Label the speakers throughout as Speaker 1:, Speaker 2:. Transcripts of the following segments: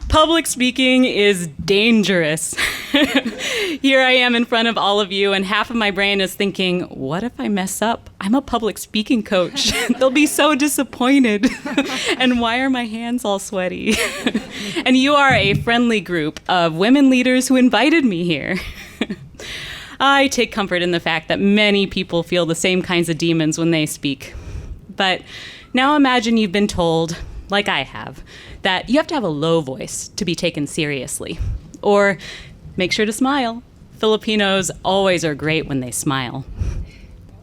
Speaker 1: Public speaking is dangerous. Here I am in front of all of you, and half of my brain is thinking, what if I mess up? I'm a public speaking coach. They'll be so disappointed. And why are my hands all sweaty? And you are a friendly group of women leaders who invited me here. I take comfort in the fact that many people feel the same kinds of demons when they speak. But now imagine you've been told, like I have, that you have to have a low voice to be taken seriously. Or make sure to smile. Filipinos always are great when they smile.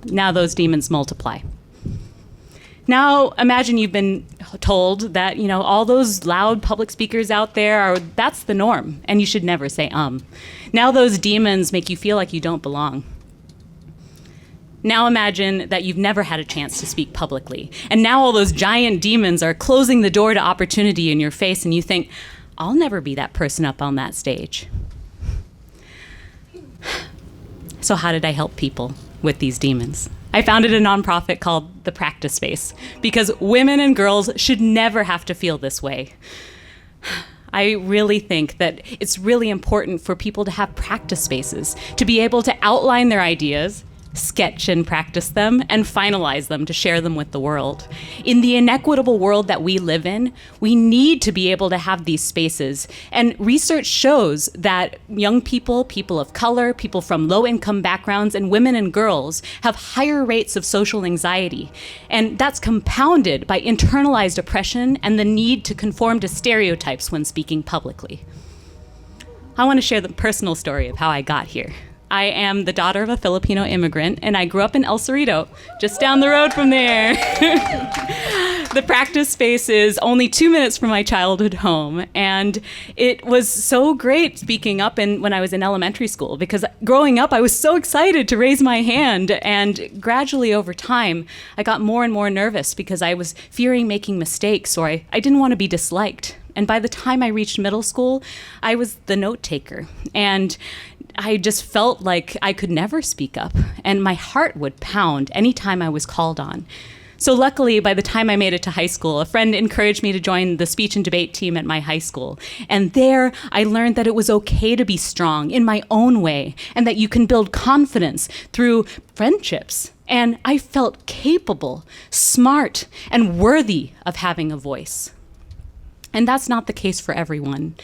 Speaker 1: Now those demons multiply. Now imagine you've been told that, all those loud public speakers out there that's the norm, and you should never say Now those demons make you feel like you don't belong. Now imagine that you've never had a chance to speak publicly, and now all those giant demons are closing the door to opportunity in your face, and you think, I'll never be that person up on that stage. So how did I help people with these demons? I founded a nonprofit called The Practice Space because women and girls should never have to feel this way. I really think that it's really important for people to have practice spaces, to be able to outline their ideas, sketch and practice them, and finalize them to share them with the world. In the inequitable world that we live in, we need to be able to have these spaces. And research shows that young people, people of color, people from low-income backgrounds, and women and girls have higher rates of social anxiety. And that's compounded by internalized oppression and the need to conform to stereotypes when speaking publicly. I want to share the personal story of how I got here. I am the daughter of a Filipino immigrant, and I grew up in El Cerrito, just down the road from there. The practice space is only 2 minutes from my childhood home, and it was so great speaking up when I was in elementary school, because growing up, I was so excited to raise my hand, and gradually over time, I got more and more nervous because I was fearing making mistakes, or I didn't want to be disliked. And by the time I reached middle school, I was the note taker, and I just felt like I could never speak up, and my heart would pound anytime I was called on. So luckily, by the time I made it to high school, a friend encouraged me to join the speech and debate team at my high school. And there, I learned that it was okay to be strong in my own way, and that you can build confidence through friendships. And I felt capable, smart, and worthy of having a voice. And that's not the case for everyone.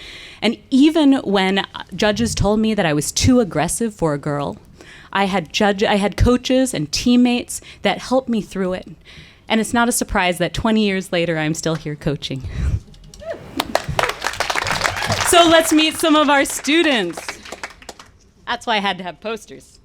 Speaker 1: And even when judges told me that I was too aggressive for a girl, I had coaches and teammates that helped me through it. And it's not a surprise that 20 years later, I'm still here coaching. So let's meet some of our students. That's why I had to have posters.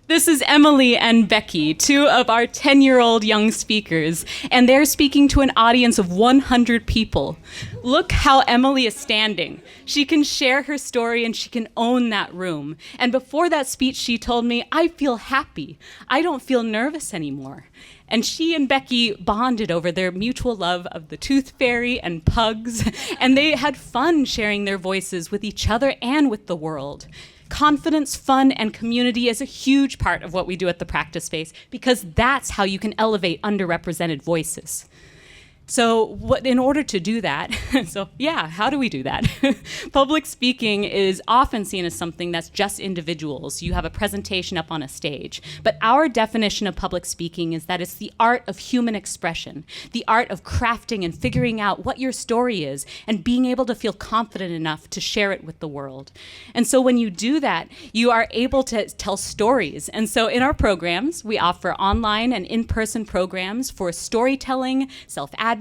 Speaker 1: This is Emily and Becky, two of our 10-year-old young speakers, and they're speaking to an audience of 100 people. Look how Emily is standing. She can share her story and she can own that room. And before that speech, she told me, I feel happy. I don't feel nervous anymore. And she and Becky bonded over their mutual love of the tooth fairy and pugs, and they had fun sharing their voices with each other and with the world. Confidence, fun, and community is a huge part of what we do at the Practice Space because that's how you can elevate underrepresented voices. So in order to do that, how do we do that? Public speaking is often seen as something that's just individuals. You have a presentation up on a stage. But our definition of public speaking is that it's the art of human expression, the art of crafting and figuring out what your story is and being able to feel confident enough to share it with the world. And so when you do that, you are able to tell stories. And so in our programs, we offer online and in-person programs for storytelling, self-advocacy,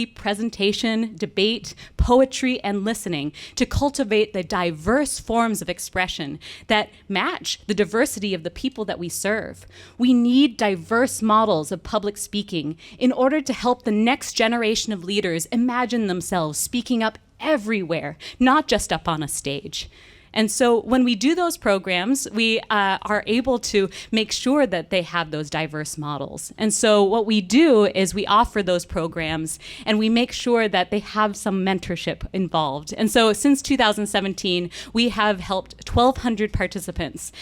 Speaker 1: presentation, debate, poetry, and listening to cultivate the diverse forms of expression that match the diversity of the people that we serve. We need diverse models of public speaking in order to help the next generation of leaders imagine themselves speaking up everywhere, not just up on a stage. And so when we do those programs, we are able to make sure that they have those diverse models. And so what we do is we offer those programs and we make sure that they have some mentorship involved. And so since 2017, we have helped 1,200 participants,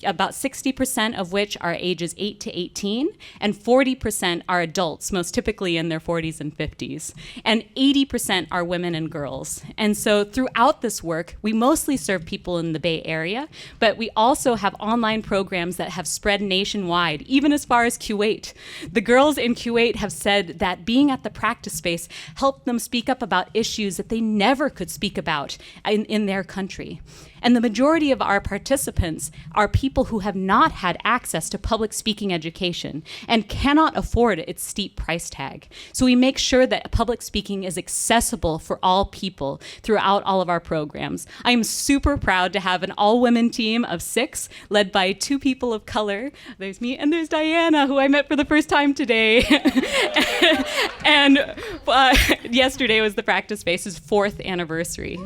Speaker 1: about 60% of which are ages 8 to 18, and 40% are adults, most typically in their 40s and 50s. And 80% are women and girls. And so throughout this work, we mostly serve people in the Bay Area, but we also have online programs that have spread nationwide, even as far as Kuwait. The girls in Kuwait have said that being at the practice space helped them speak up about issues that they never could speak about in their country. And the majority of our participants are people who have not had access to public speaking education and cannot afford its steep price tag. So we make sure that public speaking is accessible for all people throughout all of our programs. I am super proud to have an all-women team of 6 led by 2 people of color. There's me and there's Diana, who I met for the first time today. And yesterday was the Practice Space's 4th anniversary.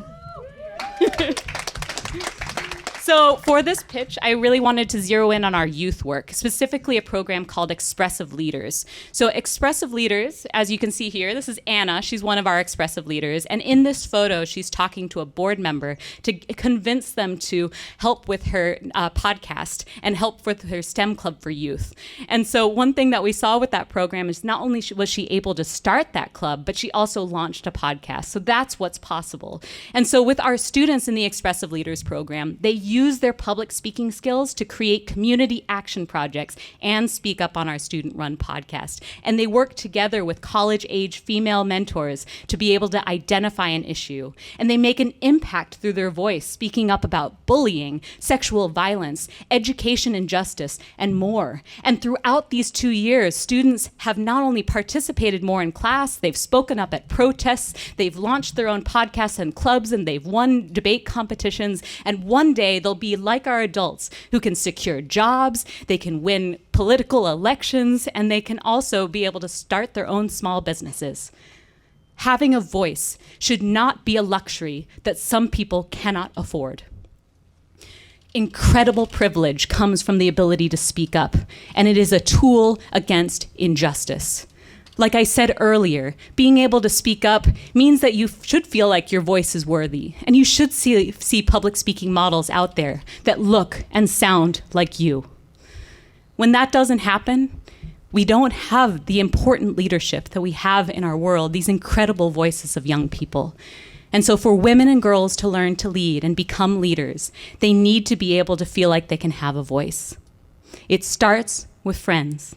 Speaker 1: So for this pitch, I really wanted to zero in on our youth work, specifically a program called Expressive Leaders. So Expressive Leaders, as you can see here, this is Anna. She's one of our Expressive Leaders. And in this photo, she's talking to a board member to convince them to help with her podcast and help with her STEM Club for Youth. And so one thing that we saw with that program is not only was she able to start that club, but she also launched a podcast. So that's what's possible. And so with our students in the Expressive Leaders program, they use their public speaking skills to create community action projects and speak up on our student-run podcast. And they work together with college-age female mentors to be able to identify an issue. And they make an impact through their voice, speaking up about bullying, sexual violence, education injustice, and more. And throughout these 2 years, students have not only participated more in class, they've spoken up at protests, they've launched their own podcasts and clubs, and they've won debate competitions. And one day, they'll be like our adults who can secure jobs, they can win political elections, and they can also be able to start their own small businesses. Having a voice should not be a luxury that some people cannot afford. Incredible privilege comes from the ability to speak up, and it is a tool against injustice. Like I said earlier, being able to speak up means that you should feel like your voice is worthy, and you should see public speaking models out there that look and sound like you. When that doesn't happen, we don't have the important leadership that we have in our world, these incredible voices of young people. And so for women and girls to learn to lead and become leaders, they need to be able to feel like they can have a voice. It starts with friends.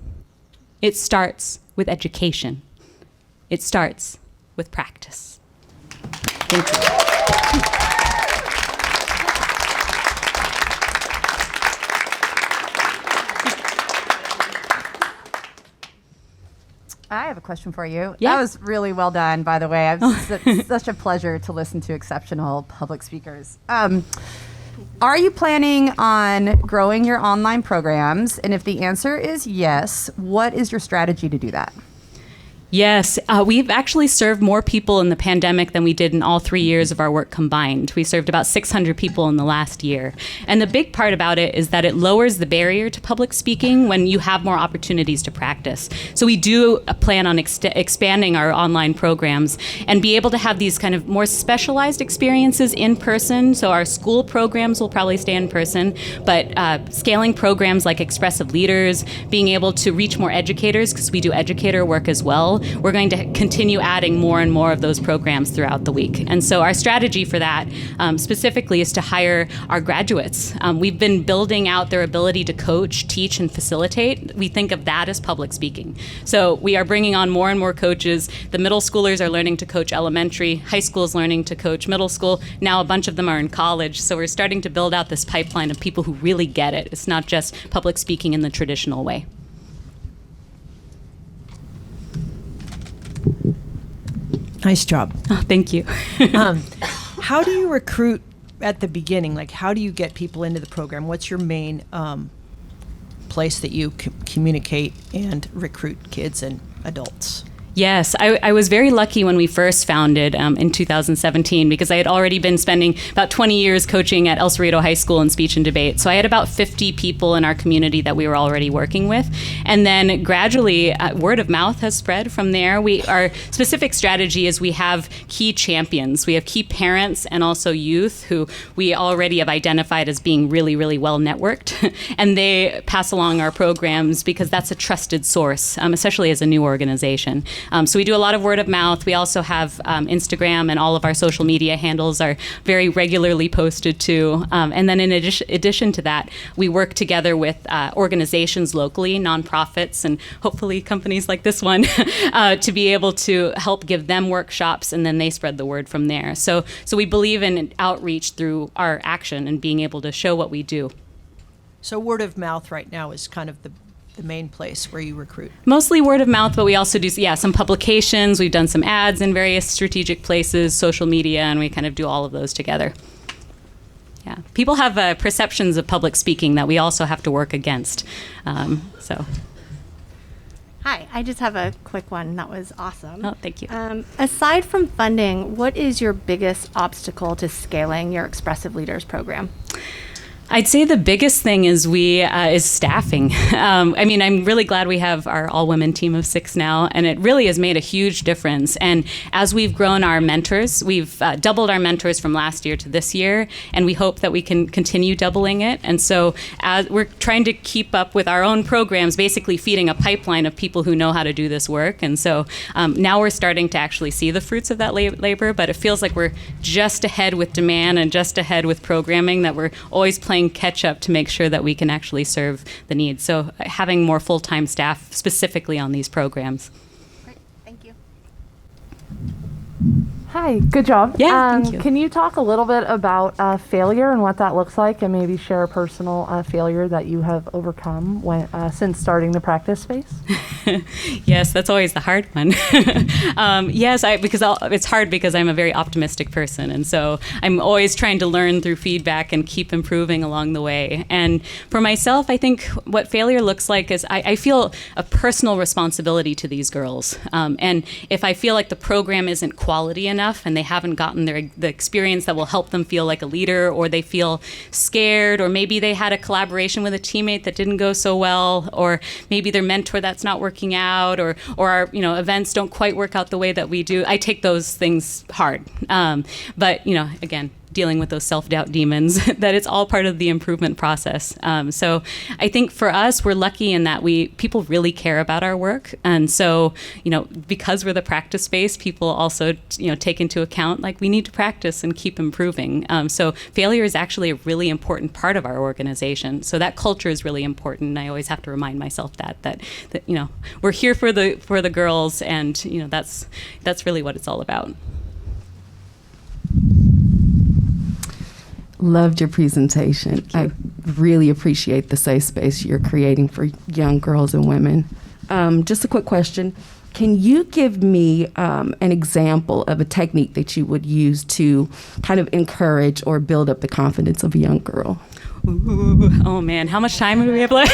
Speaker 1: It starts with education. It starts with practice. Thank you.
Speaker 2: I have a question for you.
Speaker 1: Yeah.
Speaker 2: That was really well done, by the way. It's such a pleasure to listen to exceptional public speakers. Are you planning on growing your online programs? And if the answer is yes, what is your strategy to do that?
Speaker 1: Yes, we've actually served more people in the pandemic than we did in all 3 years of our work combined. We served about 600 people in the last year. And the big part about it is that it lowers the barrier to public speaking when you have more opportunities to practice. So we do plan on expanding our online programs and be able to have these kind of more specialized experiences in person. So our school programs will probably stay in person, but scaling programs like Expressive Leaders, being able to reach more educators, because we do educator work as well. We're going to continue adding more and more of those programs throughout the week. And so our strategy for that specifically is to hire our graduates. We've been building out their ability to coach, teach, and facilitate. We think of that as public speaking. So we are bringing on more and more coaches. The middle schoolers are learning to coach elementary. High school is learning to coach middle school. Now a bunch of them are in college. So we're starting to build out this pipeline of people who really get it. It's not just public speaking in the traditional way.
Speaker 3: Nice job.
Speaker 1: Oh, thank you.
Speaker 3: How do you recruit at the beginning? Like, how do you get people into the program? What's your main place that you communicate and recruit kids and adults?
Speaker 1: Yes, I was very lucky when we first founded in 2017 because I had already been spending about 20 years coaching at El Cerrito High School in speech and debate. So I had about 50 people in our community that we were already working with. And then gradually, word of mouth has spread from there. Our specific strategy is we have key champions. We have key parents and also youth who we already have identified as being really, really well networked. And they pass along our programs because that's a trusted source, especially as a new organization. So we do a lot of word of mouth. We also have Instagram, and all of our social media handles are very regularly posted too. And then in addition to that, we work together with organizations locally, nonprofits, and hopefully companies like this one to be able to help give them workshops, and then they spread the word from there. So we believe in outreach through our action and being able to show what we do.
Speaker 3: So word of mouth right now is kind of the main place where you recruit?
Speaker 1: Mostly word of mouth, but we also do some publications. We've done some ads in various strategic places, social media, and we kind of do all of those together. Yeah, people have perceptions of public speaking that we also have to work against. Hi,
Speaker 4: I just have a quick one. That was awesome.
Speaker 1: Oh, thank you.
Speaker 4: Aside from funding, what is your biggest obstacle to scaling your Expressive Leaders program?
Speaker 1: I'd say the biggest thing is is staffing. I'm really glad we have our all-women team of 6 now, and it really has made a huge difference. And as we've grown our mentors, we've doubled our mentors from last year to this year, and we hope that we can continue doubling it. And so as we're trying to keep up with our own programs, basically feeding a pipeline of people who know how to do this work. And so now we're starting to actually see the fruits of that labor, but it feels like we're just ahead with demand and just ahead with programming, that we're always playing catch up to make sure that we can actually serve the needs. So having more full-time staff specifically on these programs.
Speaker 4: Great, thank you.
Speaker 2: Hi, good job.
Speaker 1: Yeah, thank you.
Speaker 2: Can you talk a little bit about failure and what that looks like, and maybe share a personal failure that you have overcome since starting the practice space?
Speaker 1: Yes, that's always the hard one. It's hard because I'm a very optimistic person, and so I'm always trying to learn through feedback and keep improving along the way. And for myself, I think what failure looks like is I feel a personal responsibility to these girls. And if I feel like the program isn't quality enough and they haven't gotten the experience that will help them feel like a leader, or they feel scared, or maybe they had a collaboration with a teammate that didn't go so well, or maybe their mentor that's not working out, or our events don't quite work out the way that we do, I take those things hard. But again, dealing with those self-doubt demons, that it's all part of the improvement process. So I think for us, we're lucky in that people really care about our work. And so, because we're the practice space, people also, take into account, like, we need to practice and keep improving. So failure is actually a really important part of our organization. So that culture is really important. And I always have to remind myself that we're here for the girls, and, that's really what it's all about.
Speaker 5: Loved your presentation. I really appreciate the safe space you're creating for young girls and women. Just a quick question. Can you give me an example of a technique that you would use to kind of encourage or build up the confidence of a young girl?
Speaker 1: Ooh, oh man, how much time do we have left?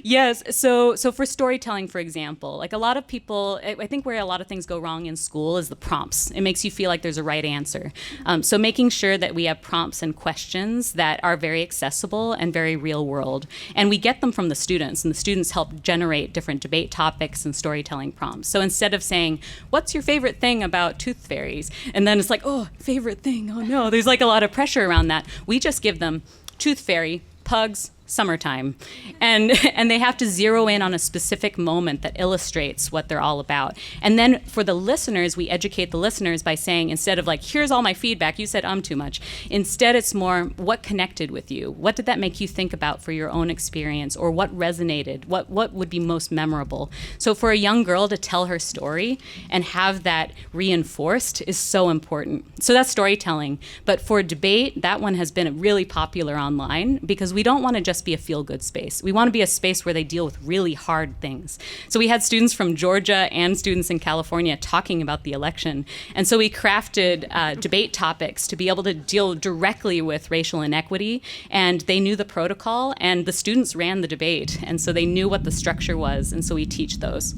Speaker 1: Yes, so for storytelling, for example, like a lot of people, I think where a lot of things go wrong in school is the prompts. It makes you feel like there's a right answer. So making sure that we have prompts and questions that are very accessible and very real world. And we get them from the students, and the students help generate different debate topics and storytelling prompts. So instead of saying, what's your favorite thing about tooth fairies? And then it's like, oh, favorite thing, oh no, there's like a lot of pressure around that. We just give them tooth fairy, pugs, summertime, and they have to zero in on a specific moment that illustrates what they're all about. And then for the listeners, we educate the listeners by saying, instead of like, here's all my feedback, you said too much, instead it's more, what connected with you? What did that make you think about for your own experience? Or what resonated? What would be most memorable? So for a young girl to tell her story and have that reinforced is so important. So that's storytelling. But for debate, that one has been really popular online, because we don't want to just be a feel-good space. We want to be a space where they deal with really hard things. So we had students from Georgia and students in California talking about the election. And so we crafted debate topics to be able to deal directly with racial inequity. And they knew the protocol, and the students ran the debate. And so they knew what the structure was. And so we teach those.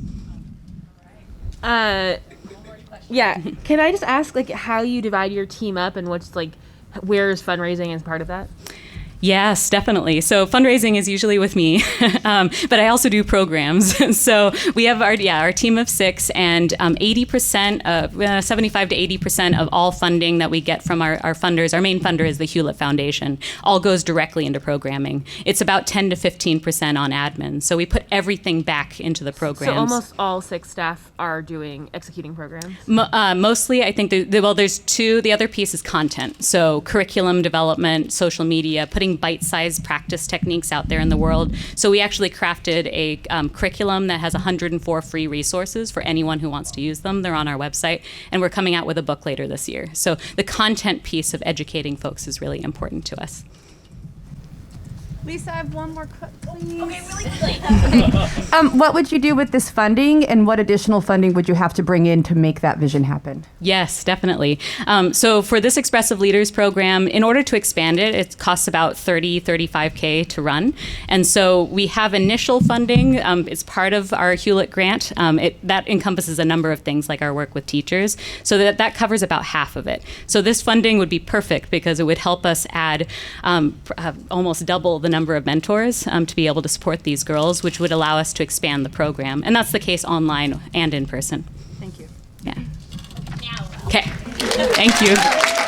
Speaker 6: Yeah. Can I just ask, like, how you divide your team up and what's, like, where is fundraising as part of that?
Speaker 1: Yes, definitely. So fundraising is usually with me, but I also do programs. So we have our team of 6, and 80% of 75 to 80% of all funding that we get from our funders. Our main funder is the Hewlett Foundation. All goes directly into programming. It's about 10 to 15% on admin. So we put everything back into the programs.
Speaker 6: So almost all 6 staff are executing programs.
Speaker 1: Mostly, I think. There's 2. The other piece is content. So curriculum development, social media, putting bite-sized practice techniques out there in the world. So we actually crafted a curriculum that has 104 free resources for anyone who wants to use them. They're on our website, and we're coming out with a book later this year. So the content piece of educating folks is really important to us.
Speaker 2: Lisa, I have one more question. Okay, really quickly. What would you do with this funding, and what additional funding would you have to bring in to make that vision happen?
Speaker 1: Yes, definitely. So for this Expressive Leaders program, in order to expand it, it costs about $35K to run. And so we have initial funding. It's part of our Hewlett grant. That encompasses a number of things like our work with teachers. So that covers about half of it. So this funding would be perfect because it would help us add almost double the number of mentors to be able to support these girls, which would allow us to expand the program. And that's the case online and in person.
Speaker 2: Thank you.
Speaker 1: Yeah. Okay. Thank you.